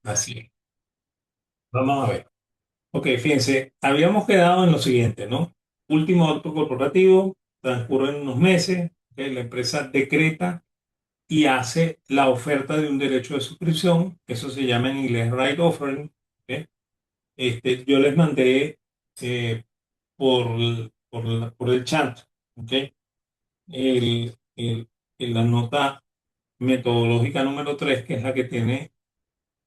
Así es. Vamos a ver. Ok, fíjense, habíamos quedado en lo siguiente, ¿no? Último acto corporativo, transcurren unos meses, ¿ok? La empresa decreta y hace la oferta de un derecho de suscripción, eso se llama en inglés right offering, ¿ok? Yo les mandé eh, por el chat, ¿ok? El, el- la nota metodológica número 3, que es la que tiene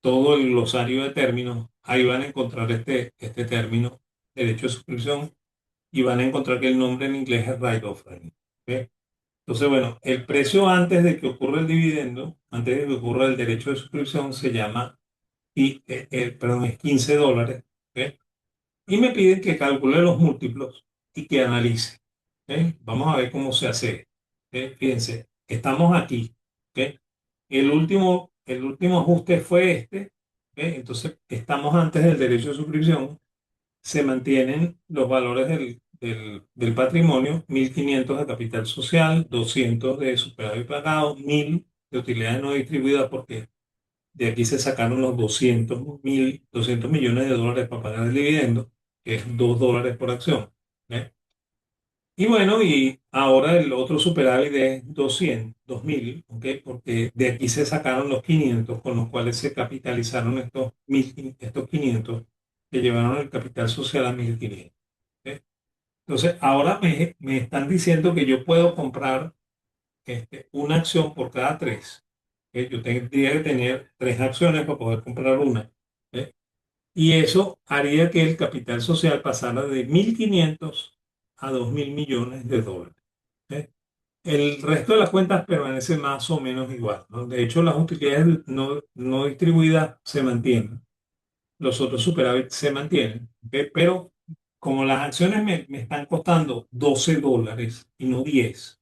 todo el glosario de términos. Ahí van a encontrar este término, derecho de suscripción, y van a encontrar que el nombre en inglés es right offering, ¿ok? Entonces, bueno, el precio antes de que ocurra el dividendo, antes de que ocurra el derecho de suscripción, se llama, perdón, es $15, ¿ok? Y me piden que calcule los múltiplos y que analice, ¿ok? Vamos a ver cómo se hace, ¿ok? Fíjense, estamos aquí, ¿ok? El último ajuste fue ¿ok? Entonces, estamos antes del derecho de suscripción, se mantienen los valores del patrimonio: 1.500 de capital social, 200 de superávit pagado, 1.000 de utilidades no distribuidas, porque de aquí se sacaron los 200 millones de dólares para pagar el dividendo, que es $2 por acción, ¿eh? Y bueno, y ahora el otro superávit es 2.000, ¿ok? Porque de aquí se sacaron los 500 con los cuales se capitalizaron estos 500, que llevaron el capital social a 1.500. ¿Ok? Entonces, ahora me están diciendo que yo puedo comprar una acción por cada tres. ¿Ok? Yo tendría que tener tres acciones para poder comprar una. ¿Ok? Y eso haría que el capital social pasara de 1.500 a 2.000 millones de dólares. ¿Ok? El resto de las cuentas permanece más o menos igual, ¿no? De hecho, las utilidades no distribuidas se mantienen. Los otros superávit se mantienen, ¿ok? Pero como las acciones me están costando $12 y no 10,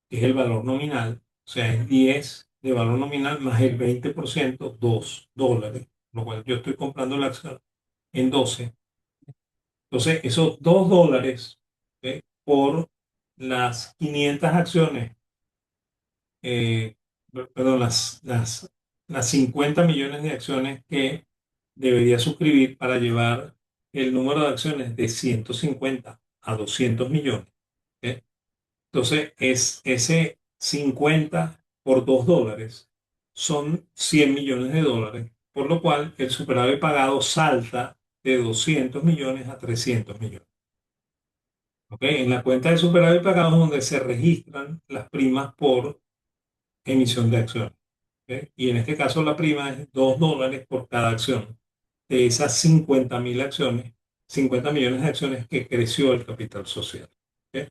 que es el valor nominal, o sea, es 10 de valor nominal más el 20%, $2, lo cual yo estoy comprando la acción en 12. Entonces, esos $2, ¿ok? Por las 500 acciones, eh, perdón, las 50 millones de acciones que debería suscribir para llevar el número de acciones de 150 a 200 millones. ¿Ok? Entonces, ese 50 por $2 son 100 millones de dólares, por lo cual el superávit pagado salta de 200 millones a 300 millones. ¿Ok? En la cuenta de superávit pagado es donde se registran las primas por emisión de acciones. ¿Ok? Y en este caso la prima es $2 por cada acción de esas 50.000 acciones, 50 millones de acciones que creció el capital social. ¿Ok?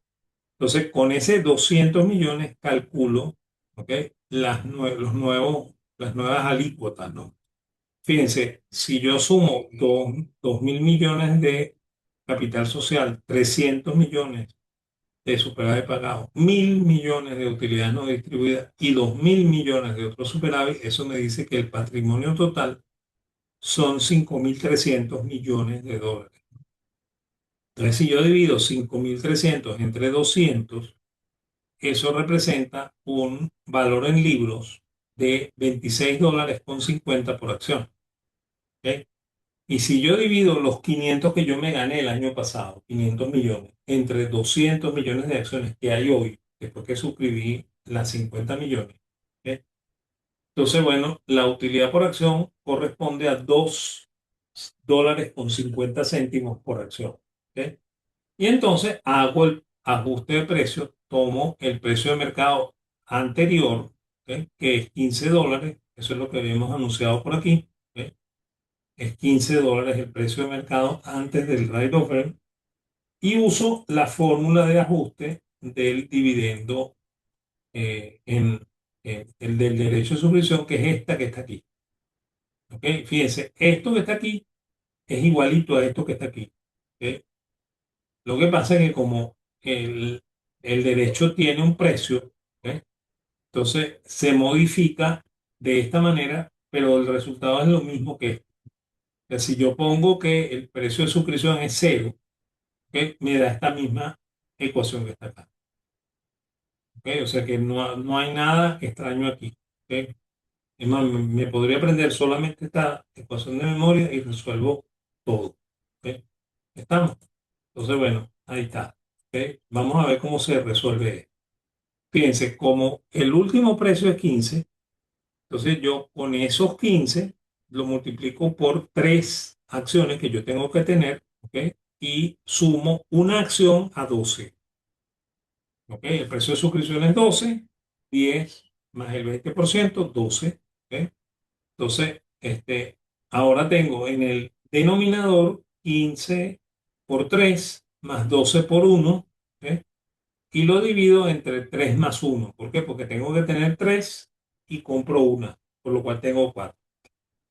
Entonces, con ese 200 millones calculo, ¿ok? Las nuevas alícuotas, ¿no? Fíjense, si yo sumo 2.000 millones de capital social, 300 millones de superávit pagado, 1.000 millones de utilidades no distribuidas y 2.000 millones de otro superávit, eso me dice que el patrimonio total son 5.300 millones de dólares. Entonces, si yo divido 5.300 entre 200, eso representa un valor en libros de $26,50 por acción. ¿Ok? Y si yo divido los 500 que yo me gané el año pasado, 500 millones, entre 200 millones de acciones que hay hoy, después que suscribí las 50 millones, ¿ok? Entonces, bueno, la utilidad por acción corresponde a $2,50 por acción. ¿Ok? Y entonces hago el ajuste de precio, tomo el precio de mercado anterior, ¿ok? Que es $15, eso es lo que habíamos anunciado por aquí, ¿ok? Es $15 el precio de mercado antes del right offer, y uso la fórmula de ajuste del dividendo, el del derecho de suscripción, que es esta que está aquí. ¿Ok? Fíjense, esto que está aquí es igualito a esto que está aquí. ¿Ok? Lo que pasa es que como el derecho tiene un precio, ¿ok? Entonces se modifica de esta manera, pero el resultado es lo mismo que esto. O sea, si yo pongo que el precio de suscripción es cero, ¿ok? Me da esta misma ecuación que está acá. ¿Ok? O sea que no hay nada extraño aquí. ¿Ok? Es más, me podría aprender solamente esta ecuación de memoria y resuelvo todo. ¿Ok? ¿Estamos? Entonces, bueno, ahí está. ¿Ok? Vamos a ver cómo se resuelve esto. Fíjense, como el último precio es 15, entonces yo con esos 15 lo multiplico por tres acciones que yo tengo que tener, ¿ok? Y sumo una acción a 12. ¿Ok? El precio de suscripción es 12, 10 más el 20%, 12. ¿Ok? Entonces, ahora tengo en el denominador 15 por 3 más 12 por 1, ¿ok? Y lo divido entre 3 más 1. ¿Por qué? Porque tengo que tener 3 y compro una, por lo cual tengo 4.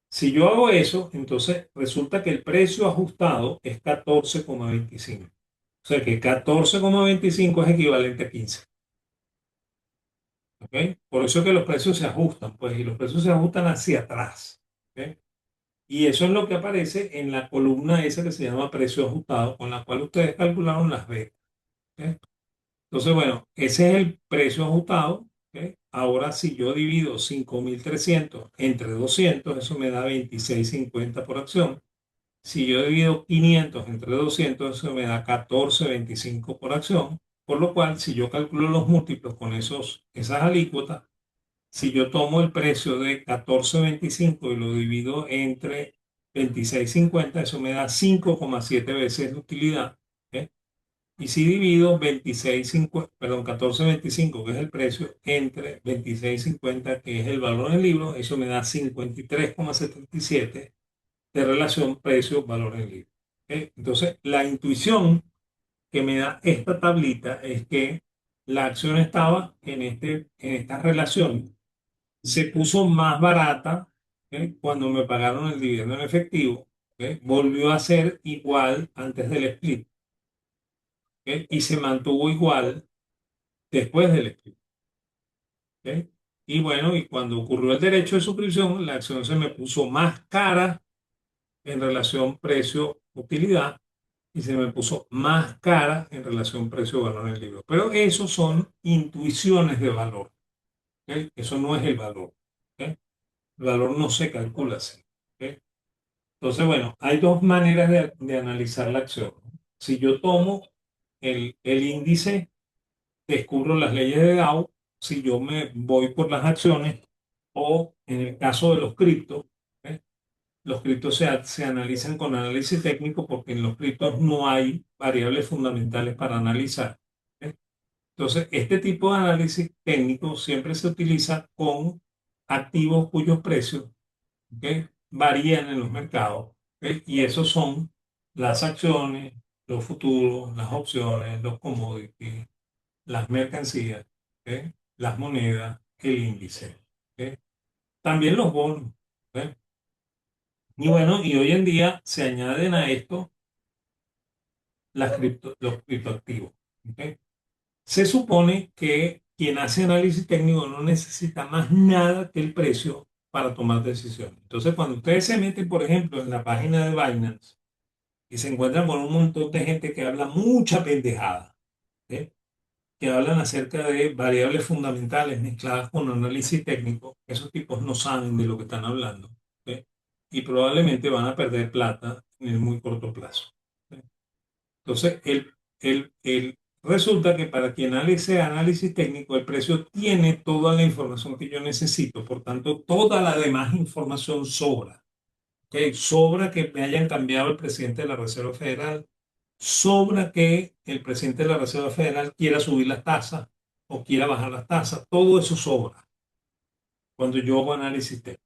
Si yo hago eso, entonces resulta que el precio ajustado es 14,25. O sea que 14,25 es equivalente a 15. ¿Ok? Por eso es que los precios se ajustan, pues, y los precios se ajustan hacia atrás. ¿Ok? Y eso es lo que aparece en la columna esa que se llama precio ajustado, con la cual ustedes calcularon las ventas. ¿Ok? Entonces, bueno, ese es el precio ajustado. ¿Ok? Ahora, si yo divido 5.300 entre 200, eso me da 26,50 por acción. Si yo divido 500 entre 200, eso me da 14,25 por acción. Por lo cual, si yo calculo los múltiplos con esas alícuotas, si yo tomo el precio de 14,25 y lo divido entre 26,50, eso me da 5,7 veces de utilidad. ¿Ok? Y si divido 26,50, perdón, 14,25, que es el precio, entre 26,50, que es el valor del libro, eso me da 53,77 de relación precio-valor del libro. ¿Ok? Entonces, la intuición que me da esta tablita es que la acción estaba en esta relación, se puso más barata, ¿ok? Cuando me pagaron el dividendo en efectivo, ¿ok? Volvió a ser igual antes del split, ¿ok? Y se mantuvo igual después del split, ¿ok? Y bueno, y cuando ocurrió el derecho de suscripción, la acción se me puso más cara en relación precio-utilidad y se me puso más cara en relación precio-valor en el libro. Pero eso son intuiciones de valor, ¿ok? Eso no es el valor, ¿ok? El valor no se calcula así, ¿ok? Entonces, bueno, hay dos maneras de analizar la acción. Si yo tomo el índice, descubro las leyes de Dow, si yo me voy por las acciones, o en el caso de los criptos, ¿eh? Los criptos se analizan con análisis técnico porque en los criptos no hay variables fundamentales para analizar. ¿Eh? Entonces, este tipo de análisis técnico siempre se utiliza con activos cuyos precios, ¿ok?, varían en los mercados. ¿Ok? Y esos son las acciones, los futuros, las opciones, los commodities, las mercancías, ¿ok?, las monedas, el índice. ¿Ok? También los bonos. ¿Ok? Y bueno, y hoy en día se añaden a esto los criptoactivos. ¿Ok? Se supone que quien hace análisis técnico no necesita más nada que el precio para tomar decisiones. Entonces, cuando ustedes se meten, por ejemplo, en la página de Binance y se encuentran con un montón de gente que habla mucha pendejada, ¿ok?, que hablan acerca de variables fundamentales mezcladas con análisis técnico, esos tipos no saben de lo que están hablando, ¿ok? Y probablemente van a perder plata en el muy corto plazo. ¿Ok? Entonces, resulta que para quien hace análisis técnico, el precio tiene toda la información que yo necesito, por tanto, toda la demás información sobra. ¿Ok? Sobra que me hayan cambiado el presidente de la Reserva Federal, sobra que el presidente de la Reserva Federal quiera subir las tasas o quiera bajar las tasas, todo eso sobra cuando yo hago análisis técnico.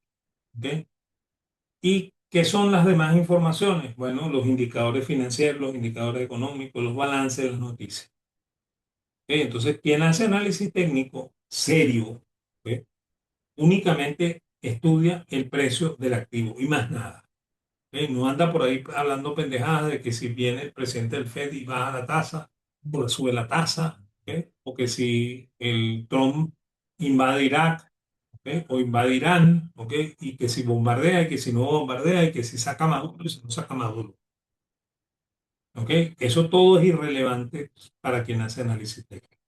¿Ok? ¿Y qué son las demás informaciones? Bueno, los indicadores financieros, los indicadores económicos, los balances de las noticias. ¿Ok? Entonces, quien hace análisis técnico serio, ¿ok?, únicamente estudia el precio del activo y más nada. ¿Ok? No anda por ahí hablando pendejadas de que si viene el presidente del Fed y baja la tasa, o sube la tasa, ¿ok?, o que si el Trump invade Irak, ¿ok?, o invade Irán, ¿ok?, y que si bombardea y que si no bombardea y que si saca Maduro y si no saca Maduro. ¿Ok? Eso todo es irrelevante para quien hace análisis técnico.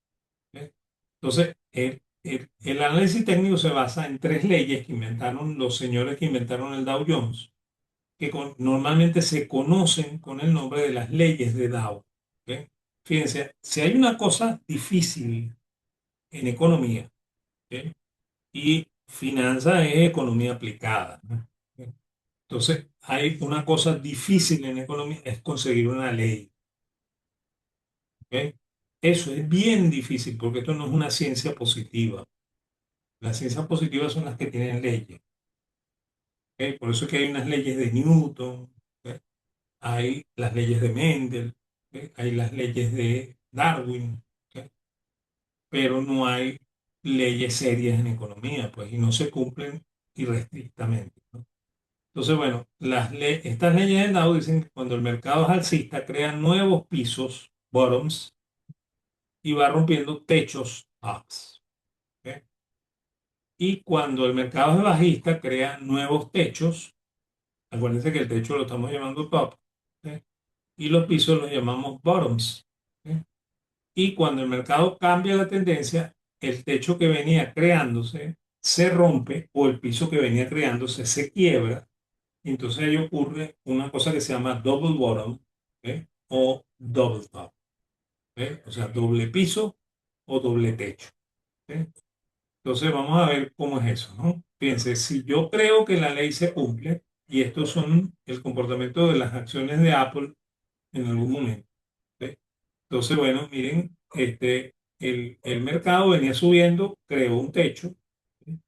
¿Ok? Entonces, el análisis técnico se basa en tres leyes que inventaron los señores que inventaron el Dow Jones, que normalmente se conocen con el nombre de las leyes de Dow. ¿Ok? Fíjense, si hay una cosa difícil en economía, ¿ok? Y finanzas es economía aplicada, ¿no? ¿Ok? Entonces, hay una cosa difícil en economía, es conseguir una ley. ¿Ok? Eso es bien difícil porque esto no es una ciencia positiva. Las ciencias positivas son las que tienen leyes. ¿Ok? Por eso es que hay unas leyes de Newton, ¿ok? Hay las leyes de Mendel, ¿ok? Hay las leyes de Darwin, ¿ok? Pero no hay leyes serias en economía, pues, y no se cumplen irrestrictamente, ¿no? Entonces, bueno, estas leyes de Dow dicen que cuando el mercado es alcista, crean nuevos pisos, bottoms, y va rompiendo techos, tops. ¿Ok? Y cuando el mercado es bajista, crea nuevos techos. Acuérdense que el techo lo estamos llamando top. ¿Ok? Y los pisos los llamamos bottoms. ¿Ok? Y cuando el mercado cambia la tendencia, el techo que venía creándose se rompe o el piso que venía creándose se quiebra. Y entonces ahí ocurre una cosa que se llama double bottom, ¿ok? O double top. ¿Ok? O sea, doble piso o doble techo. ¿Ok? Entonces vamos a ver cómo es eso, ¿no? Fíjense, si yo creo que la ley se cumple, y estos son el comportamiento de las acciones de Apple en algún momento. ¿Ok? Entonces, bueno, miren, el mercado venía subiendo, creó un techo, ¿ok?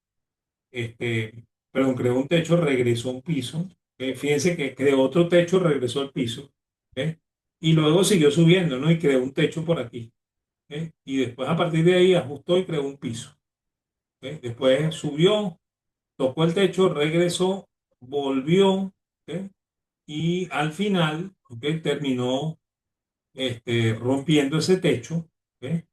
Perdón, creó un techo, regresó a un piso, ¿ok? Fíjense que creó otro techo, regresó al piso, ¿ok? Y luego siguió subiendo, ¿no? Y creó un techo por aquí, ¿ok? Y después a partir de ahí ajustó y creó un piso, ¿ok? Después subió, tocó el techo, regresó, volvió, ¿ok? Y al final, ¿ok? Terminó rompiendo ese techo, ¿ok?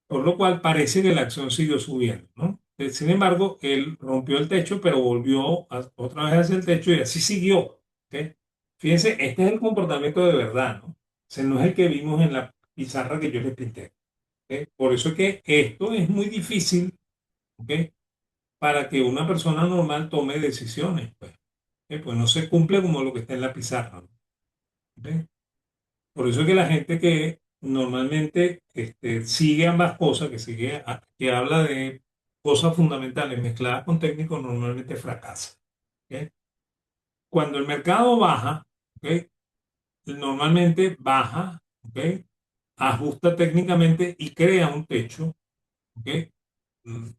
Por lo cual parece que la acción siguió subiendo, ¿no? Sin embargo, él rompió el techo, pero volvió otra vez hacia el techo y así siguió, ¿ok? Fíjense, este es el comportamiento de verdad, ¿no? O sea, no es el que vimos en la pizarra que yo les pinté, ¿ok? Por eso es que esto es muy difícil, ¿ok? Para que una persona normal tome decisiones, pues, ¿ok? Pues no se cumple como lo que está en la pizarra, ¿no? ¿Ok? Por eso es que la gente que normalmente sigue ambas cosas, que habla de cosas fundamentales mezcladas con técnicos, normalmente fracasa. ¿Ok? Cuando el mercado baja, ¿ok? Normalmente baja, ¿ok? Ajusta técnicamente y crea un techo, ¿ok?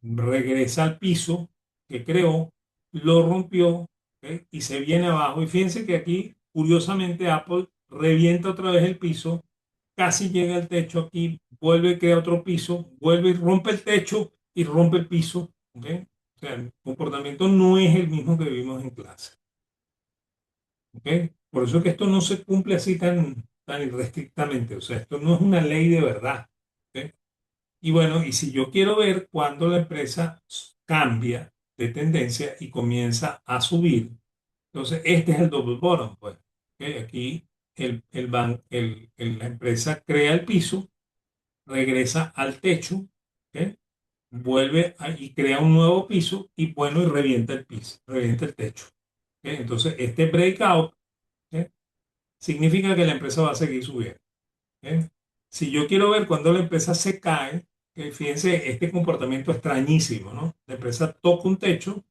Regresa al piso que creó, lo rompió, ¿ok? Y se viene abajo. Y fíjense que aquí, curiosamente, Apple revienta otra vez el piso, casi llega al techo aquí, vuelve y crea otro piso, vuelve y rompe el techo y rompe el piso. ¿Ok? O sea, el comportamiento no es el mismo que vimos en clase. ¿Ok? Por eso es que esto no se cumple así tan irrestrictamente. O sea, esto no es una ley de verdad. ¿Ok? Y bueno, y si yo quiero ver cuándo la empresa cambia de tendencia y comienza a subir, entonces este es el double bottom, pues. ¿Ok? Aquí la empresa crea el piso, regresa al techo, ¿ok? Y crea un nuevo piso y bueno, y revienta el piso, revienta el techo. ¿Ok? Entonces este breakout, ¿ok? Significa que la empresa va a seguir subiendo. ¿Ok? Si yo quiero ver cuando la empresa se cae, fíjense este comportamiento extrañísimo, ¿no? La empresa toca un techo,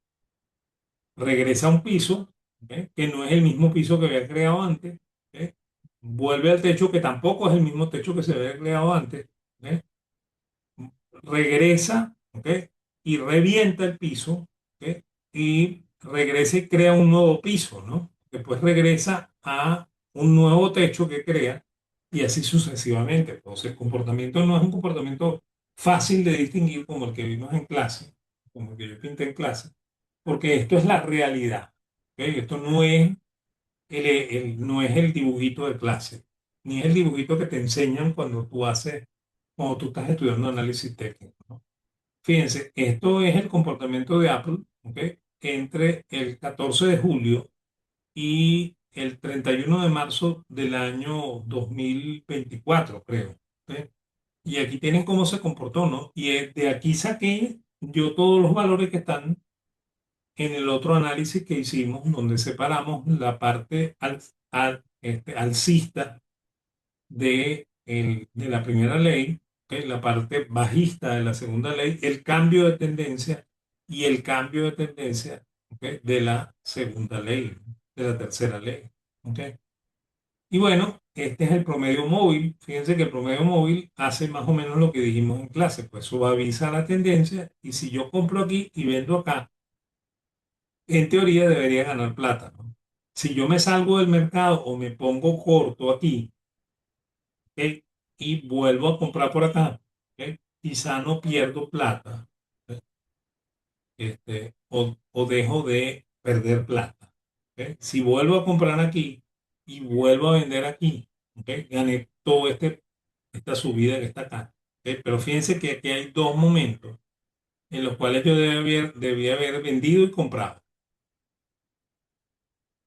regresa a un piso, ¿ok? Que no es el mismo piso que había creado antes, ¿ok? Vuelve al techo que tampoco es el mismo techo que se había creado antes, ¿ok? Regresa, ¿ok? Y revienta el piso, ¿ok? Y regresa y crea un nuevo piso, ¿no? Después regresa a un nuevo techo que crea y así sucesivamente. Entonces, el comportamiento no es un comportamiento fácil de distinguir como el que vimos en clase, como el que yo pinté en clase, porque esto es la realidad, ¿ok? Esto no es el dibujito de clase, ni es el dibujito que te enseñan cuando tú estás estudiando análisis técnico, ¿no? Fíjense, esto es el comportamiento de Apple, ¿ok? Entre el 14 de julio y el 31 de marzo del año 2024, creo. ¿Ok? Y aquí tienen cómo se comportó, ¿no? Y de aquí saqué yo todos los valores que están en el otro análisis que hicimos, donde separamos la parte alcista de la primera ley, ¿ok? La parte bajista de la segunda ley, el cambio de tendencia y el cambio de tendencia, ¿ok? De la segunda ley, de la tercera ley. ¿Ok? Y bueno, este es el promedio móvil. Fíjense que el promedio móvil hace más o menos lo que dijimos en clase, pues suaviza la tendencia y si yo compro aquí y vendo acá, en teoría debería ganar plata, ¿no? Si yo me salgo del mercado o me pongo corto aquí, ¿ok? Y vuelvo a comprar por acá, ¿ok? Quizá no pierdo plata, ¿ok? O dejo de perder plata, ¿ok? Si vuelvo a comprar aquí y vuelvo a vender aquí, ¿ok? Gané todo esta subida que está acá, ¿ok? Pero fíjense que aquí hay dos momentos en los cuales yo debía haber vendido y comprado,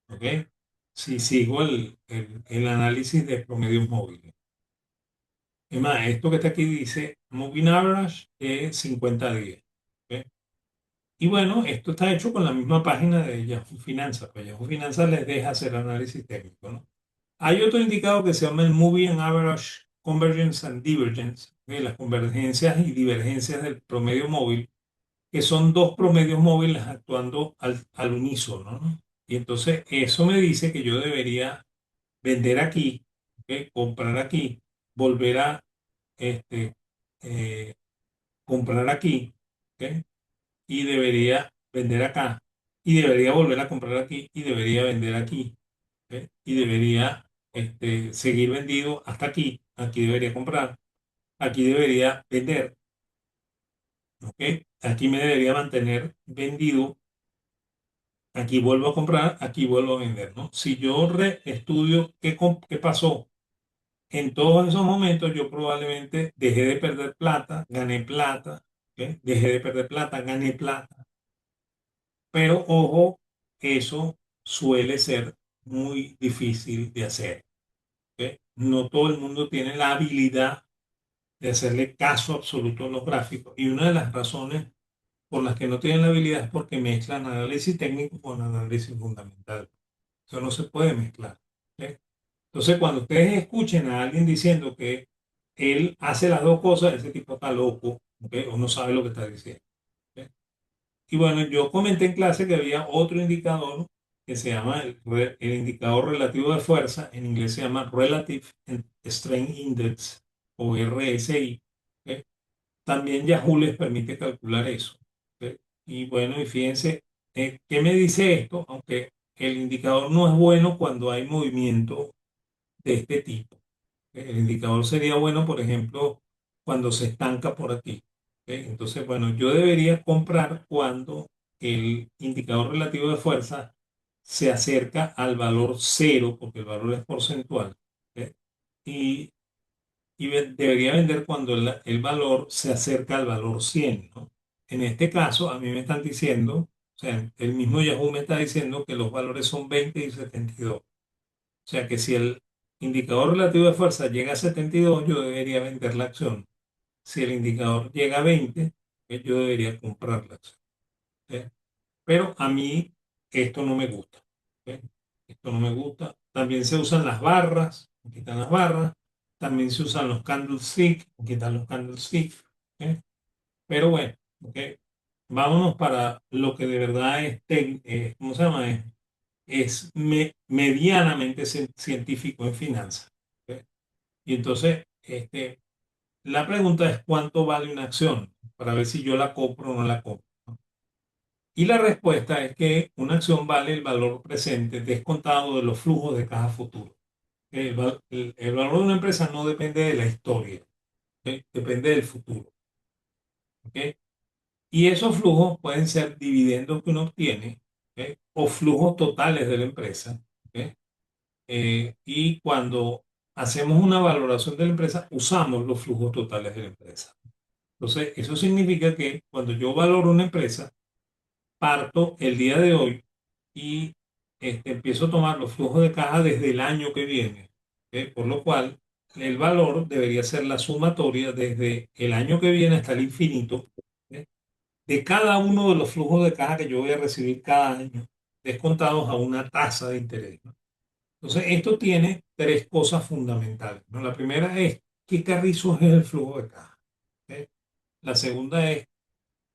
¿ok? Si sigo el análisis de promedios móviles. Es más, esto que está aquí dice Moving Average es 50 días. ¿Ok? Y bueno, esto está hecho con la misma página de Yahoo Finanzas. Pues Yahoo Finanzas les deja hacer análisis técnico, ¿no? Hay otro indicador que se llama el Moving Average Convergence and Divergence, ¿ok? Las convergencias y divergencias del promedio móvil, que son dos promedios móviles actuando al unísono, ¿no? Y entonces eso me dice que yo debería vender aquí, ¿ok? Comprar aquí, volver a este, eh, comprar aquí, ¿ok? Y debería vender acá, y debería volver a comprar aquí, y debería vender aquí, ¿ok? Y debería seguir vendido hasta aquí, aquí debería comprar, aquí debería vender, ¿ok? Aquí me debería mantener vendido, aquí vuelvo a comprar, aquí vuelvo a vender, ¿no? Si yo reestudio qué pasó en todos esos momentos, yo probablemente dejé de perder plata, gané plata, ¿ok? Dejé de perder plata, gané plata. Pero ojo, eso suele ser muy difícil de hacer, ¿ok? No todo el mundo tiene la habilidad de hacerle caso absoluto a los gráficos. Y una de las razones por las que no tienen la habilidad es porque mezclan análisis técnico con análisis fundamental. Eso no se puede mezclar, ¿ok? Entonces, cuando ustedes escuchen a alguien diciendo que él hace las dos cosas, ese tipo está loco, ¿ok? O no sabe lo que está diciendo. ¿Ok? Y bueno, yo comenté en clase que había otro indicador que se llama el indicador relativo de fuerza, en inglés se llama Relative Strength Index o RSI. ¿Ok? También Yahoo les permite calcular eso. ¿Ok? Y bueno, y fíjense, ¿qué me dice esto? Aunque el indicador no es bueno cuando hay movimiento de este tipo. El indicador sería bueno, por ejemplo, cuando se estanca por aquí. ¿Ok? Entonces, bueno, yo debería comprar cuando el indicador relativo de fuerza se acerca al valor cero, porque el valor es porcentual. ¿Ok? Y, debería vender cuando el valor se acerca al valor 100, ¿no? En este caso, a mí me están diciendo, o sea, el mismo Yahoo me está diciendo que los valores son 20 y 72. O sea que si el indicador relativo de fuerza llega a 72, yo debería vender la acción. Si el indicador llega a 20, yo debería comprar la acción. ¿Ok? Pero a mí esto no me gusta. ¿Ok? Esto no me gusta. También se usan las barras, aquí están las barras. También se usan los candlestick, aquí están los candlestick. ¿Ok? Pero bueno, ¿ok? Vámonos para lo que de verdad es, ¿cómo se llama? Es medianamente científico en finanzas. ¿Ok? Y entonces, la pregunta es cuánto vale una acción para ver si yo la compro o no la compro, ¿no? Y la respuesta es que una acción vale el valor presente descontado de los flujos de caja futuro. El valor de una empresa no depende de la historia, ¿ok? Depende del futuro. ¿Ok? Y esos flujos pueden ser dividendos que uno obtiene, ¿ok? O flujos totales de la empresa. ¿Ok? Y cuando hacemos una valoración de la empresa, usamos los flujos totales de la empresa. Entonces, eso significa que cuando yo valoro una empresa, parto el día de hoy y empiezo a tomar los flujos de caja desde el año que viene. ¿Ok? Por lo cual, el valor debería ser la sumatoria desde el año que viene hasta el infinito, ¿ok? de cada uno de los flujos de caja que yo voy a recibir cada año, descontados a una tasa de interés, ¿no? Entonces, esto tiene tres cosas fundamentales, ¿no? La primera es qué carrizo es el flujo de caja. ¿Ok? La segunda es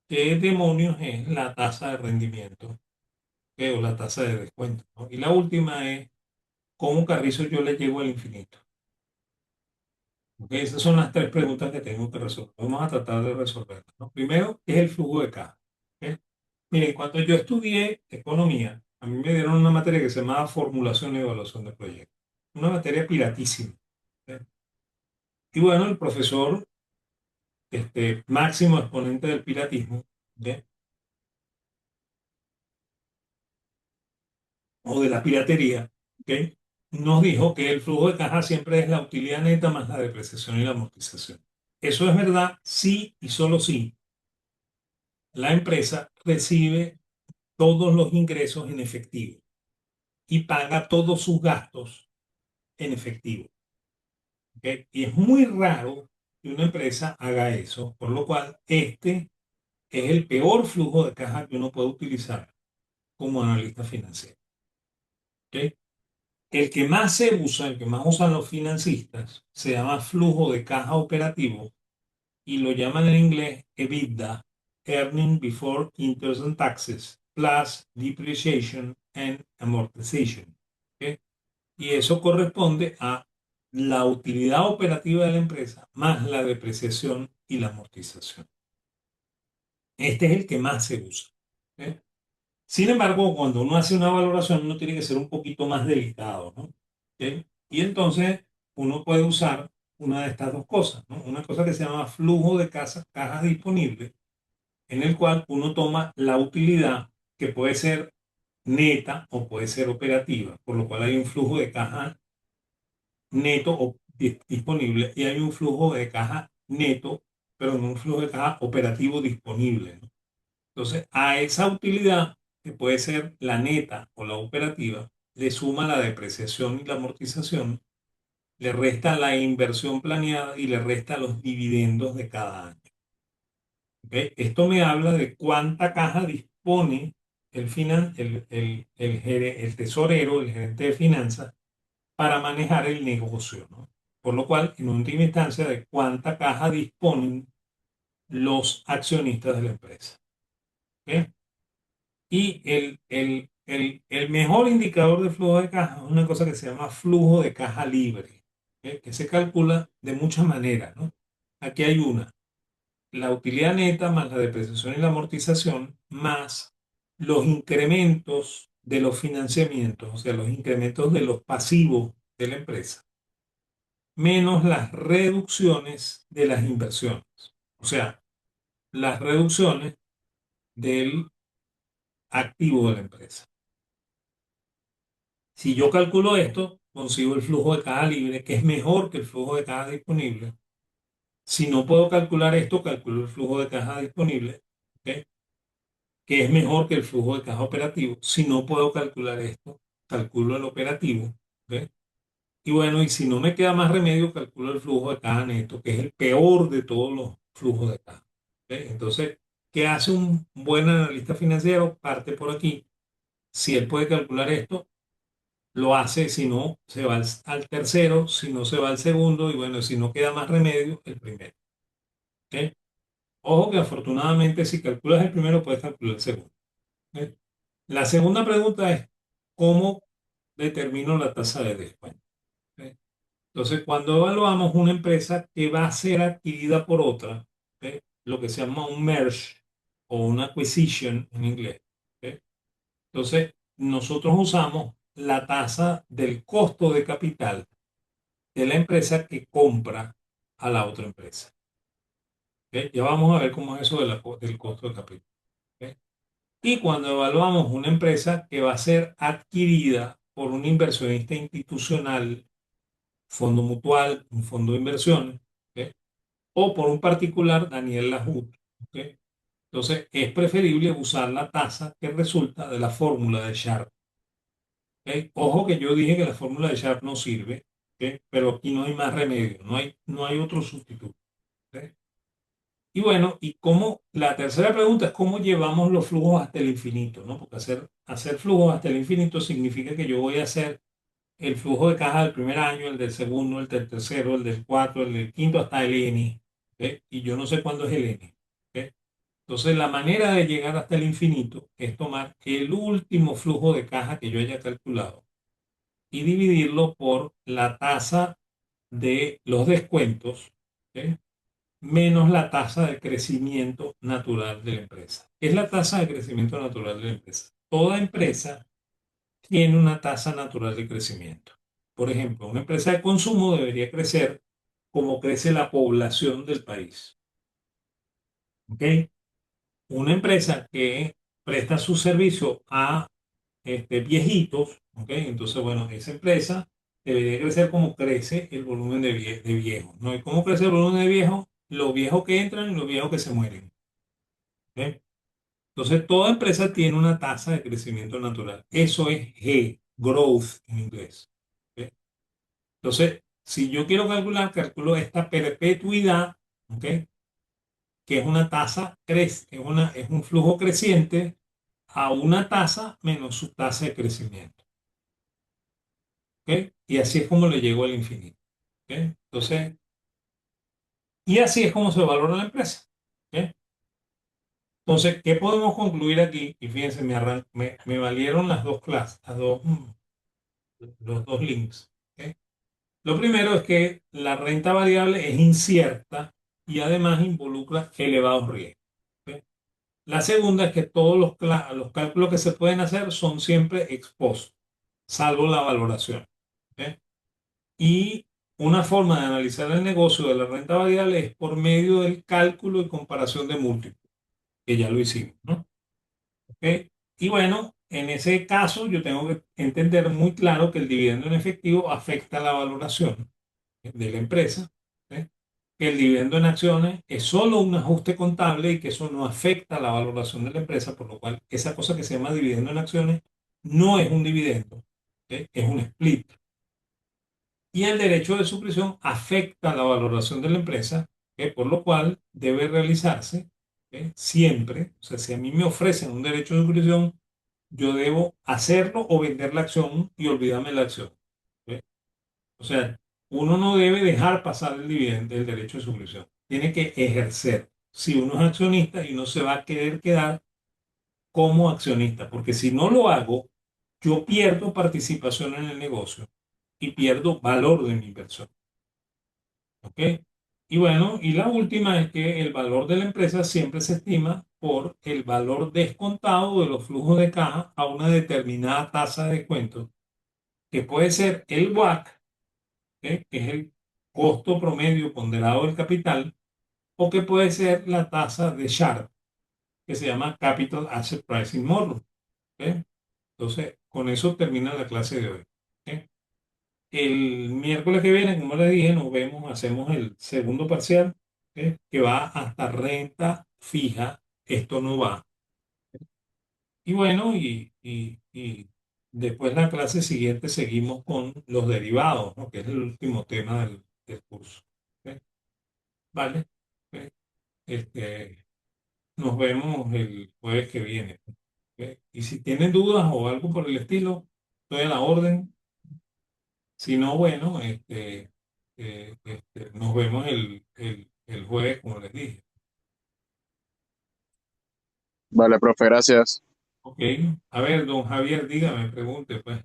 qué demonios es la tasa de rendimiento, ¿ok? O la tasa de descuento, ¿no? Y la última es cómo carrizo yo le llego al infinito. ¿Ok? Esas son las tres preguntas que tengo que resolver. Vamos a tratar de resolverlas, ¿no? Primero, ¿qué es el flujo de caja? ¿Ok? Miren, cuando yo estudié economía, a mí me dieron una materia que se llamaba formulación y evaluación de proyectos. Una materia piratísima. ¿Ok? Y bueno, el profesor, máximo exponente del piratismo, ¿ok? O de la piratería, ¿ok? Nos dijo que el flujo de caja siempre es la utilidad neta más la depreciación y la amortización. Eso es verdad, sí y solo sí. La empresa recibe todos los ingresos en efectivo y paga todos sus gastos en efectivo. ¿Ok? Y es muy raro que una empresa haga eso, por lo cual este es el peor flujo de caja que uno puede utilizar como analista financiero. ¿Ok? El que más se usa, el que más usan los financistas, se llama flujo de caja operativo y lo llaman en inglés EBITDA, Earning Before Interest and Taxes, plus Depreciation and Amortization. ¿Ok? Y eso corresponde a la utilidad operativa de la empresa más la depreciación y la amortización. Este es el que más se usa. ¿Ok? Sin embargo, cuando uno hace una valoración, uno tiene que ser un poquito más delicado, ¿no? ¿Ok? Y entonces uno puede usar una de estas dos cosas, ¿no? Una cosa que se llama flujo de cajas disponibles, en el cual uno toma la utilidad que puede ser neta o puede ser operativa, por lo cual hay un flujo de caja neto disponible y hay un flujo de caja neto, pero no un flujo de caja operativo disponible, ¿no? Entonces, a esa utilidad, que puede ser la neta o la operativa, le suma la depreciación y la amortización, le resta la inversión planeada y le resta los dividendos de cada año. ¿Ok? Esto me habla de cuánta caja dispone el tesorero, el gerente de finanzas, para manejar el negocio, ¿no? Por lo cual, en última instancia, de cuánta caja disponen los accionistas de la empresa. ¿Ok? Y el mejor indicador de flujo de caja es una cosa que se llama flujo de caja libre, ¿ok? Que se calcula de muchas maneras, ¿no? Aquí hay una, la utilidad neta más la depreciación y la amortización, más los incrementos de los financiamientos, o sea, los incrementos de los pasivos de la empresa, menos las reducciones de las inversiones, o sea, las reducciones del activo de la empresa. Si yo calculo esto, consigo el flujo de caja libre, que es mejor que el flujo de caja disponible. Si no puedo calcular esto, calculo el flujo de caja disponible, ¿ok? Que es mejor que el flujo de caja operativo. Si no puedo calcular esto, calculo el operativo, ¿ok? Y bueno, y si no me queda más remedio, calculo el flujo de caja neto, que es el peor de todos los flujos de caja. ¿Ok? Entonces, ¿qué hace un buen analista financiero? Parte por aquí. Si él puede calcular esto, lo hace, si no, se va al tercero, si no, se va al segundo, y bueno, si no queda más remedio, el primero. ¿Ok? Ojo que afortunadamente, si calculas el primero, puedes calcular el segundo. ¿Ok? La segunda pregunta es, ¿cómo determino la tasa de descuento? ¿Ok? Entonces, cuando evaluamos una empresa que va a ser adquirida por otra, ¿ok? Lo que se llama un merge o una acquisition en inglés. ¿Ok? Entonces, nosotros usamos la tasa del costo de capital de la empresa que compra a la otra empresa. ¿Ok? Ya vamos a ver cómo es eso de del costo de capital. ¿Ok? Y cuando evaluamos una empresa que va a ser adquirida por un inversionista institucional, fondo mutual, un fondo de inversiones, ¿ok? O por un particular, Daniel Lahoud. ¿Ok? Entonces, es preferible usar la tasa que resulta de la fórmula de Sharpe. ¿Ok? Ojo que yo dije que la fórmula de Sharpe no sirve, ¿ok? Pero aquí no hay más remedio, no hay otro sustituto. ¿Ok? Y bueno, y cómo, la tercera pregunta es cómo llevamos los flujos hasta el infinito, ¿no? Porque hacer flujos hasta el infinito significa que yo voy a hacer el flujo de caja del primer año, el del segundo, el del tercero, el del cuarto, el del quinto, hasta el N. ¿Ok? Y yo no sé cuándo es el N. ¿Ok? Entonces, la manera de llegar hasta el infinito es tomar el último flujo de caja que yo haya calculado y dividirlo por la tasa de los descuentos, ¿ok? Menos la tasa de crecimiento natural de la empresa. ¿Qué es la tasa de crecimiento natural de la empresa? Toda empresa tiene una tasa natural de crecimiento. Por ejemplo, una empresa de consumo debería crecer como crece la población del país. ¿Ok? Una empresa que presta su servicio a viejitos, ¿ok? Entonces, bueno, esa empresa debería crecer como crece el volumen de viejos, ¿no? ¿Y cómo crece el volumen de viejos? Los viejos que entran y los viejos que se mueren. ¿Ok? Entonces, toda empresa tiene una tasa de crecimiento natural. Eso es G, growth en inglés. ¿Ok? Entonces, si yo quiero calcular, calculo esta perpetuidad, ¿ok? Que es una tasa, es un flujo creciente a una tasa menos su tasa de crecimiento. ¿Ok? Y así es como le llego al infinito. ¿Ok? Entonces, y así es como se valora la empresa. ¿Ok? Entonces, ¿qué podemos concluir aquí? Y fíjense, me valieron las dos clases, los dos links. ¿Ok? Lo primero es que la renta variable es incierta y además involucra elevados riesgos. ¿Ok? La segunda es que todos los cálculos que se pueden hacer son siempre ex post, salvo la valoración. ¿Ok? Y una forma de analizar el negocio de la renta variable es por medio del cálculo y comparación de múltiplos, que ya lo hicimos, ¿no? ¿Ok? Y bueno, en ese caso yo tengo que entender muy claro que el dividendo en efectivo afecta la valoración de la empresa, ¿ok? Que el dividendo en acciones es solo un ajuste contable y que eso no afecta la valoración de la empresa, por lo cual esa cosa que se llama dividendo en acciones no es un dividendo, ¿ok? Es un split. Y el derecho de suscripción afecta la valoración de la empresa, ¿ok? Por lo cual debe realizarse, ¿ok? Siempre. O sea, si a mí me ofrecen un derecho de suscripción, yo debo hacerlo o vender la acción y olvidarme la acción. ¿Ok? O sea, uno no debe dejar pasar el dividendo, el derecho de suscripción. Tiene que ejercer. Si uno es accionista y no se va a querer quedar como accionista, porque si no lo hago, yo pierdo participación en el negocio y pierdo valor de mi inversión. ¿Ok? Y bueno, y la última es que el valor de la empresa siempre se estima por el valor descontado de los flujos de caja a una determinada tasa de descuento, que puede ser el WACC, ¿ok? Que es el costo promedio ponderado del capital, o que puede ser la tasa de Sharpe, que se llama Capital Asset Pricing Model. ¿Ok? Entonces, con eso termina la clase de hoy. ¿Ok? El miércoles que viene, como les dije, nos vemos, hacemos el segundo parcial, ¿ok? Que va hasta renta fija. Esto no va. Y bueno, y después la clase siguiente seguimos con los derivados, ¿no? Que es el último tema del curso. ¿Ok? Vale. ¿Ok? Este, nos vemos el jueves que viene. ¿Ok? Y si tienen dudas o algo por el estilo, estoy a la orden. Si no, bueno, nos vemos el jueves, como les dije. Vale, profe, gracias. Ok. A ver, don Javier, dígame, pregunte, pues.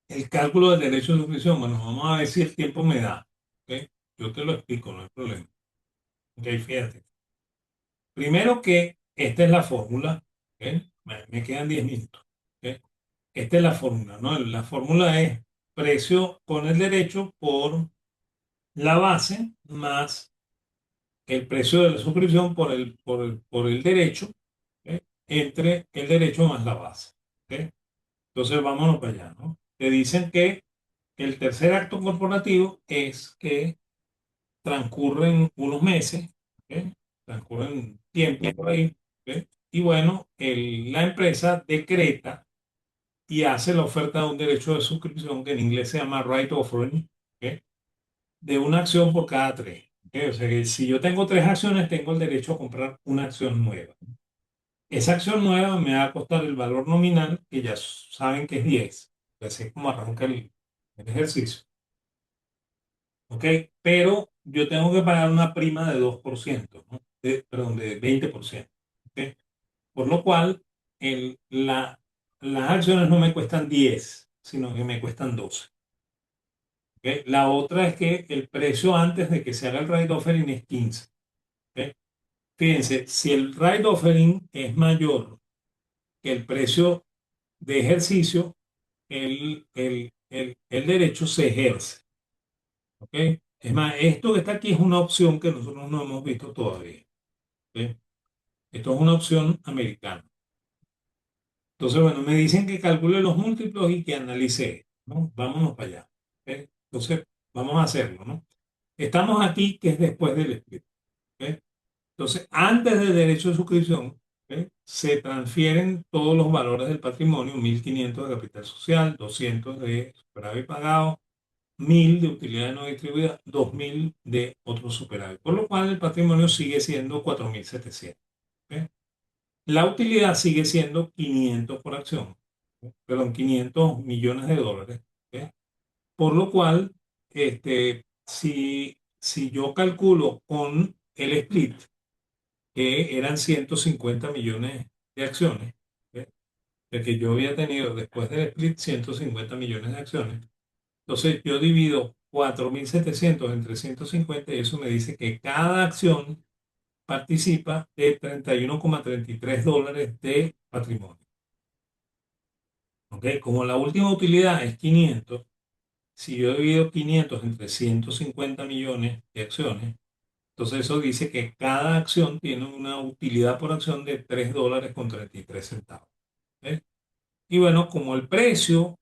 El cálculo del derecho de suscripción, bueno, vamos a ver si el tiempo me da. ¿Ok? Yo te lo explico, no hay problema. Ok, fíjate. Primero que esta es la fórmula. ¿Ok? Me quedan 10 minutos. ¿Ok? Esta es la fórmula, ¿no? La fórmula es precio con el derecho por la base más el precio de la suscripción por el derecho, ¿ok? Entre el derecho más la base. ¿Ok? Entonces vámonos para allá, ¿no? Te dicen que el tercer acto corporativo es que transcurren unos meses, ¿ok? Transcurren tiempo por ahí, ¿ok? Y bueno, la empresa decreta y hace la oferta de un derecho de suscripción que en inglés se llama right offering, ¿ok? De una acción por cada tres. ¿Ok? O sea que si yo tengo tres acciones, tengo el derecho a comprar una acción nueva. Esa acción nueva me va a costar el valor nominal, que ya saben que es 10. Así es como arranca el ejercicio. ¿Ok? Pero yo tengo que pagar una prima de 2%, ¿no? Perdón, de 20%. ¿Ok? Por lo cual, las acciones no me cuestan 10, sino que me cuestan 12. ¿Ok? La otra es que el precio antes de que se haga el right offering es 15. ¿Ok? Fíjense, si el right offering es mayor que el precio de ejercicio, el derecho se ejerce. ¿Ok? Es más, esto que está aquí es una opción que nosotros no hemos visto todavía. ¿Ok? Esto es una opción americana. Entonces, bueno, me dicen que calcule los múltiplos y que analice, ¿no? Vámonos para allá. ¿Ok? Entonces, vamos a hacerlo, ¿no? Estamos aquí, que es después del split. ¿Ok? Entonces, antes del derecho de suscripción, ¿ok? Se transfieren todos los valores del patrimonio: 1.500 de capital social, 200 de superávit pagado, 1.000 de utilidad no distribuida, 2.000 de otro superávit. Por lo cual, el patrimonio sigue siendo 4.700. ¿Ok? La utilidad sigue siendo 500 por acción, ¿ok? Perdón, 500 millones de dólares. ¿Ok? Por lo cual, si yo calculo con el split, que eran 150 millones de acciones, ¿ok? De que yo había tenido después del split 150 millones de acciones. Entonces yo divido 4.700 entre 150 y eso me dice que cada acción participa de 31,33 dólares de patrimonio. ¿Ok? Como la última utilidad es 500, si yo divido 500 entre 150 millones de acciones, entonces eso dice que cada acción tiene una utilidad por acción de 3 dólares con 33 centavos. ¿Ok? Y bueno, como el precio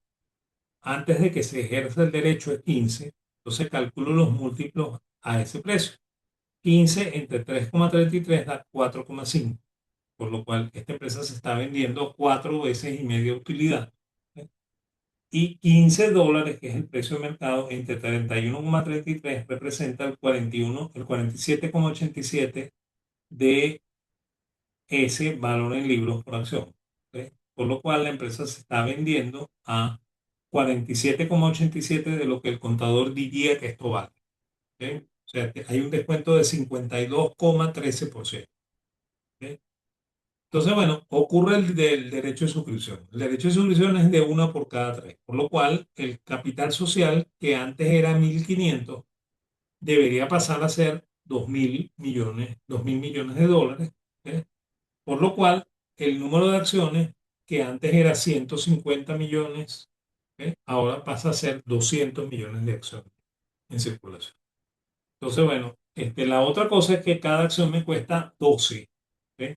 antes de que se ejerza el derecho es 15, entonces calculo los múltiplos a ese precio. 15 entre 3,33 da 4,5, por lo cual esta empresa se está vendiendo 4 veces y media utilidad. ¿Ok? Y 15 dólares, que es el precio de mercado, entre 31,33 representa el 47,87 de ese valor en libros por acción. ¿Ok? Por lo cual la empresa se está vendiendo a 47,87 de lo que el contador diría que esto vale. ¿Ok? O sea, que hay un descuento de 52,13%. ¿Ok? Entonces, bueno, ocurre el del derecho de suscripción. El derecho de suscripción es de una por cada tres, por lo cual el capital social, que antes era 1.500, debería pasar a ser 2.000 millones, 2.000 millones de dólares. ¿Ok? Por lo cual, el número de acciones, que antes era 150 millones, ¿ok? Ahora pasa a ser 200 millones de acciones en circulación. Entonces, bueno, la otra cosa es que cada acción me cuesta 12. ¿Ok?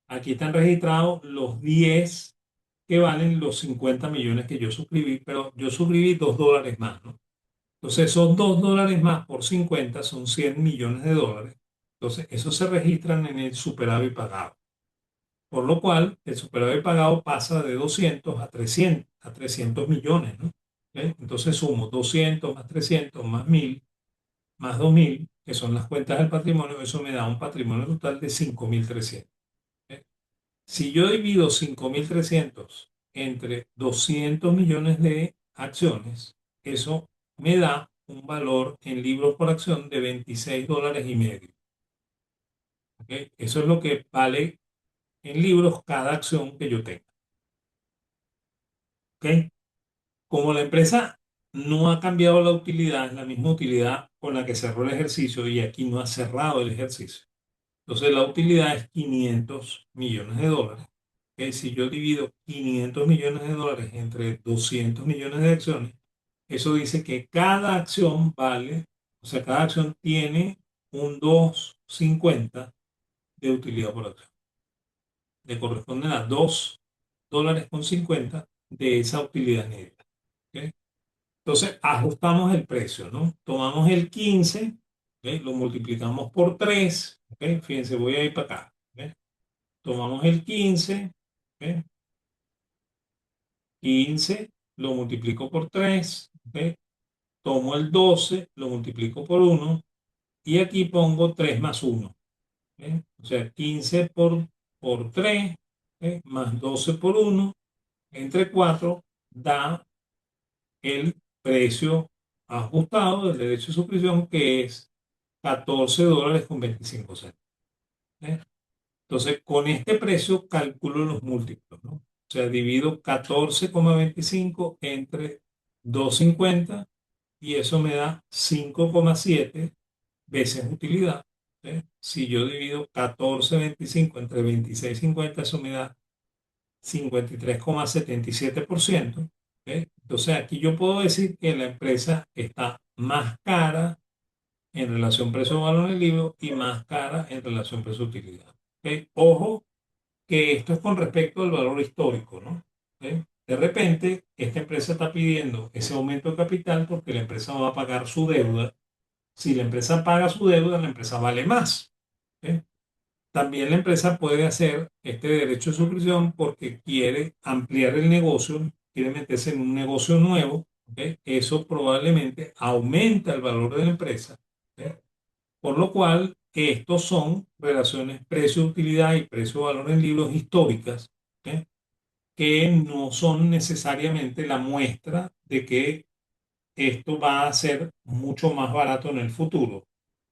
Aquí están registrados los 10 que valen los 50 millones que yo suscribí, pero yo suscribí 2 dólares más, ¿no? Entonces, esos 2 dólares más por 50 son 100 millones de dólares. Entonces, esos se registran en el superávit pagado. Por lo cual, el superávit pagado pasa de 200 a 300 millones, ¿no? ¿Ok? Entonces sumo 200 más 300 más 1.000 más 2.000, que son las cuentas del patrimonio, eso me da un patrimonio total de 5.300. ¿Ok? Si yo divido 5.300 entre 200 millones de acciones, eso me da un valor en libros por acción de 26 dólares y medio. ¿Ok? Eso es lo que vale en libros cada acción que yo tenga. ¿Ok? Como la empresa no ha cambiado la utilidad, es la misma utilidad con la que cerró el ejercicio y aquí no ha cerrado el ejercicio. Entonces la utilidad es 500 millones de dólares. Que si yo divido 500 millones de dólares entre 200 millones de acciones, eso dice que cada acción vale, o sea, cada acción tiene un 2,50 de utilidad por acción. Le corresponden a 2 dólares con 50 de esa utilidad negra. ¿Ok? Entonces ajustamos el precio, ¿no? Tomamos el 15, ¿ok? Lo multiplicamos por 3, ¿ok? Fíjense, voy a ir para acá. ¿Ok? tomamos el 15, ¿ok? 15 lo multiplico por 3, ¿ok? Tomo el 12, lo multiplico por uno y aquí pongo 3 más uno, ¿ok? O sea, 15 por 3, ¿ok? Más 12 por uno entre 4 da el precio ajustado del derecho de suscripción, que es $14.25. ¿Eh? Entonces, con este precio calculo los múltiplos, ¿no? O sea, divido 14,25 entre 2,50 y eso me da 5,7 veces utilidad. Si yo divido 14,25 entre 26,50, eso me da 53,77%. Entonces, aquí yo puedo decir que la empresa está más cara en relación precio-valor del libro y más cara en relación precio-utilidad. Ojo que esto es con respecto al valor histórico, ¿no? De repente, esta empresa está pidiendo ese aumento de capital porque la empresa va a pagar su deuda. Si la empresa paga su deuda, la empresa vale más. ¿Ok? También la empresa puede hacer este derecho de suscripción porque quiere ampliar el negocio, quiere meterse en un negocio nuevo. ¿Ok? Eso probablemente aumenta el valor de la empresa. ¿Ok? Por lo cual, estos son relaciones precio-utilidad y precio-valor en libros históricas, ¿ok? Que no son necesariamente la muestra de que esto va a ser mucho más barato en el futuro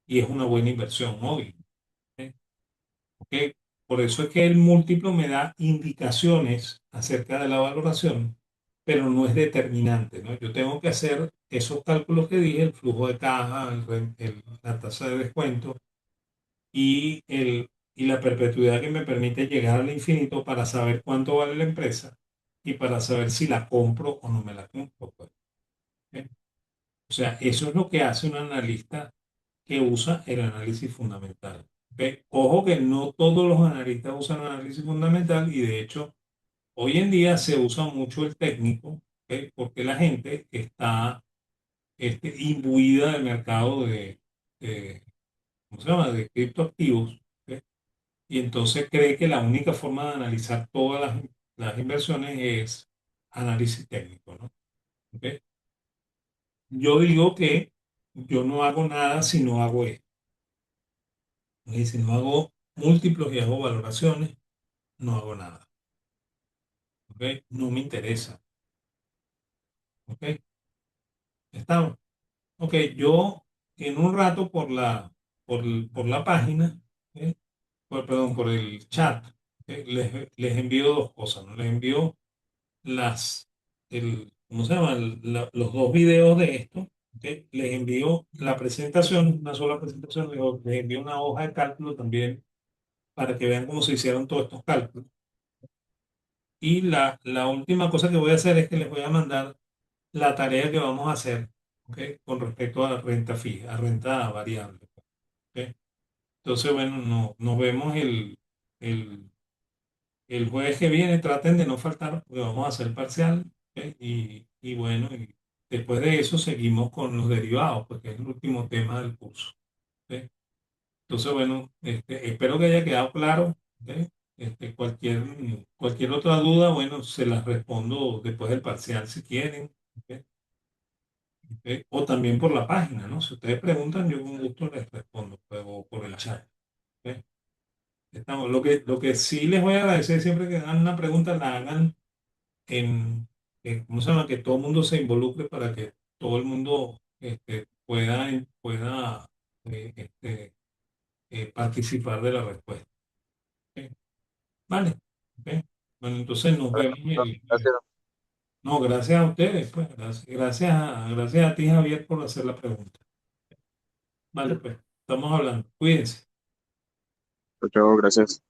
y es una buena inversión hoy. ¿Ok? ¿Ok? Por eso es que el múltiplo me da indicaciones acerca de la valoración, pero no es determinante, ¿no? Yo tengo que hacer esos cálculos que dije, el flujo de caja, la tasa de descuento y la perpetuidad que me permite llegar al infinito para saber cuánto vale la empresa y para saber si la compro o no me la compro, pues. ¿Ok? O sea, eso es lo que hace un analista que usa el análisis fundamental. ¿Ok? Ojo que no todos los analistas usan análisis fundamental y de hecho hoy en día se usa mucho el técnico, ¿ok? Porque la gente está imbuida del mercado de, ¿cómo se llama?, de criptoactivos. ¿Ok? Y entonces cree que la única forma de analizar todas las inversiones es análisis técnico, ¿no? ¿Ok? Yo digo que yo no hago nada si no hago esto. Y si no hago múltiplos y hago valoraciones, no hago nada. ¿Ok? No me interesa. ¿Ok? Estamos. Ok, yo en un rato por la página, ¿ok? Perdón, por el chat, ¿ok? Les envío dos cosas, ¿no? Les envío ¿cómo se llama? Los dos videos de esto. ¿Ok? Les envío la presentación, una sola presentación, les envío una hoja de cálculo también para que vean cómo se hicieron todos estos cálculos. Y la última cosa que voy a hacer es que les voy a mandar la tarea que vamos a hacer, ¿ok? Con respecto a la renta fija, a renta variable. ¿Ok? Entonces, bueno, nos vemos el jueves que viene. Traten de no faltar porque vamos a hacer parcial. ¿Ok? Y bueno, y después de eso seguimos con los derivados, porque es el último tema del curso. ¿Ok? Entonces, bueno, espero que haya quedado claro. ¿Ok? Cualquier otra duda, bueno, se las respondo después del parcial si quieren. ¿Ok? ¿Ok? O también por la página, ¿no? Si ustedes preguntan, yo con gusto les respondo, pues, o por el chat. ¿Ok? Lo que sí les voy a agradecer siempre que hagan una pregunta, la hagan ¿cómo se llama? Que todo el mundo se involucre para que todo el mundo pueda participar de la respuesta. ¿Ok? Vale. ¿Ok? Bueno, entonces nos Vale, vemos profesor, gracias. No, gracias a ustedes, pues. Gracias a ti, Javier, por hacer la pregunta. Vale, pues. Estamos hablando. Cuídense. Chao, chao, gracias.